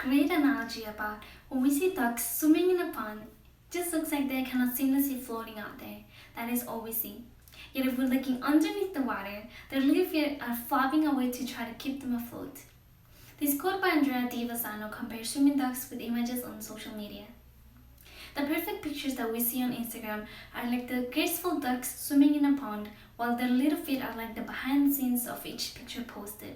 great analogy about when we see ducks swimming in a pond, it just looks like they're kind of seamlessly floating out there. That is all we see. Yet if we're looking underneath the water, their little feet are flopping away to try to keep them afloat. This quote by Andrea Divasano compares swimming ducks with images on social media. The perfect pictures that we see on Instagram are like the graceful ducks swimming in a pond, while their little feet are like the behind the scenes of each picture posted.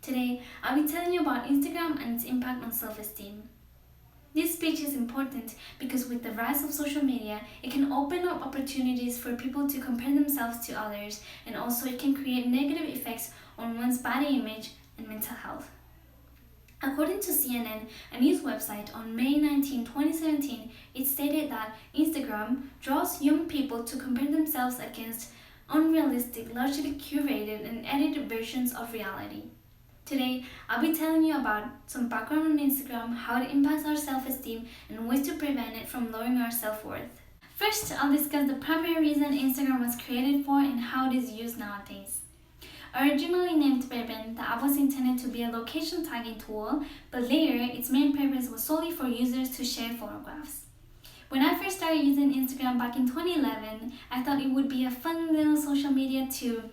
Today, I'll be telling you about Instagram and its impact on self-esteem. This speech is important because with the rise of social media, it can open up opportunities for people to compare themselves to others, and also it can create negative effects on one's body image and mental health. According to CNN, a news website, on May 19, 2017, it stated that Instagram draws young people to compare themselves against unrealistic, largely curated and edited versions of reality. Today, I'll be telling you about some background on Instagram, how it impacts our self-esteem, and ways to prevent it from lowering our self-worth. First, I'll discuss the primary reason Instagram was created for and how it is used nowadays. Originally named Bourbon, the app was intended to be a location tagging tool, but later its main purpose was solely for users to share photographs. When I first started using Instagram back in 2011, I thought it would be a fun little social media to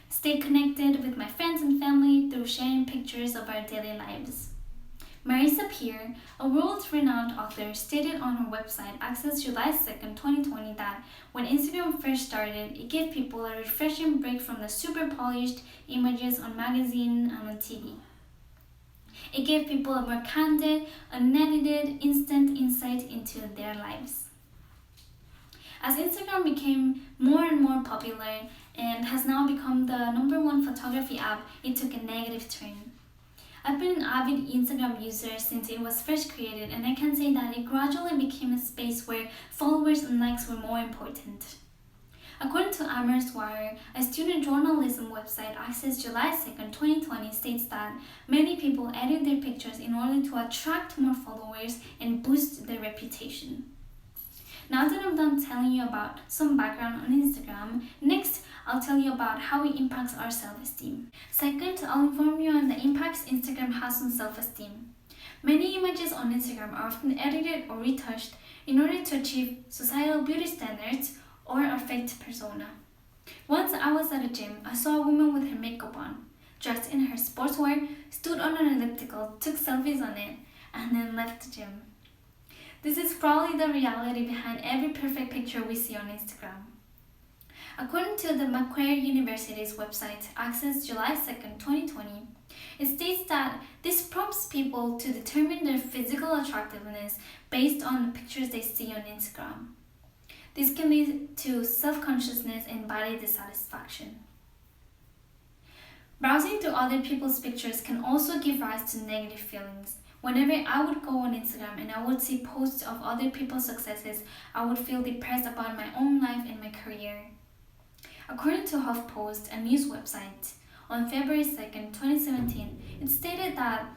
stay connected with my friends and family through sharing pictures of our daily lives. Marisa Peer, a world-renowned author, stated on her website Access July 2nd, 2020 that when Instagram first started, it gave people a refreshing break from the super polished images on magazine and on TV. It gave people a more candid, unedited, instant insight into their lives. As Instagram became more and more popular and has now become the #1 photography app, it took a negative turn. I've been an avid Instagram user since it was first created, and I can say that it gradually became a space where followers and likes were more important. According to Amherst Wire, a student journalism website, Access July 2nd, 2020, states that many people edit their pictures in order to attract more followers and boost their reputation. Now that I'm done telling you about some background on Instagram, next I'll tell you about how it impacts our self-esteem. Second, I'll inform you on the impacts Instagram has on self-esteem. Many images on Instagram are often edited or retouched in order to achieve societal beauty standards or a faked persona. Once I was at a gym, I saw a woman with her makeup on, dressed in her sportswear, stood on an elliptical, took selfies on it, and then left the gym. This is probably the reality behind every perfect picture we see on Instagram. According to the Macquarie University's website, Access July 2nd, 2020, it states that this prompts people to determine their physical attractiveness based on the pictures they see on Instagram. This can lead to self-consciousness and body dissatisfaction. Browsing through other people's pictures can also give rise to negative feelings. Whenever I would go on Instagram and I would see posts of other people's successes, I would feel depressed about my own life and my career. According to HuffPost, a news website, on February 2nd, 2017, it stated that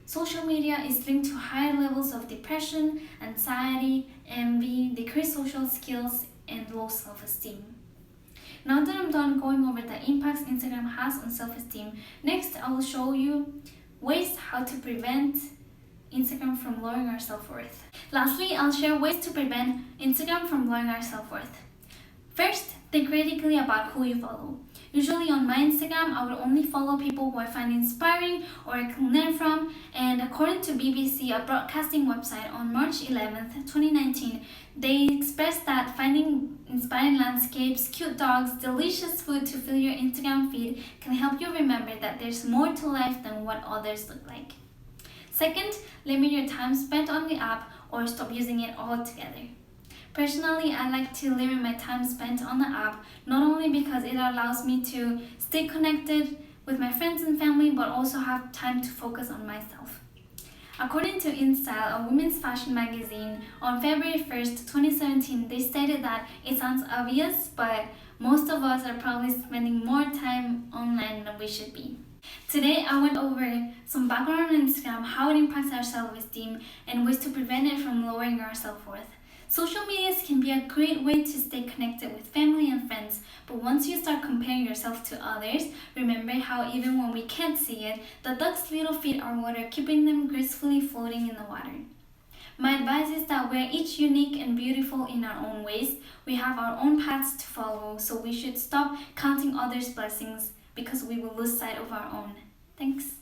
social media is linked to higher levels of depression, anxiety, envy, decreased social skills, and low self-esteem. Now that I'm done going over the impacts Instagram has on self-esteem, next I will show you ways how to prevent Instagram from lowering our self-worth. Lastly, I'll share ways to prevent Instagram from lowering our self-worth. First, think critically about who you follow. Usually on my Instagram, I would only follow people who I find inspiring or I can learn from, and according to BBC, a broadcasting website, on March 11th, 2019, they expressed that finding inspiring landscapes, cute dogs, delicious food to fill your Instagram feed can help you remember that there's more to life than what others look like. Second, limit your time spent on the app or stop using it altogether. Personally, I like to limit my time spent on the app, not only because it allows me to stay connected with my friends and family, but also have time to focus on myself. According to InStyle, a women's fashion magazine, on February 1st, 2017, they stated that it sounds obvious, but most of us are probably spending more time online than we should be. Today, I went over some background on Instagram, how it impacts our self-esteem, and ways to prevent it from lowering our self-worth. Social media can be a great way to stay connected with family and friends, but once you start comparing yourself to others, remember how even when we can't see it, the ducks' little feet are water, keeping them gracefully floating in the water. My advice is that we're each unique and beautiful in our own ways. We have our own paths to follow, so we should stop counting others' blessings because we will lose sight of our own. Thanks.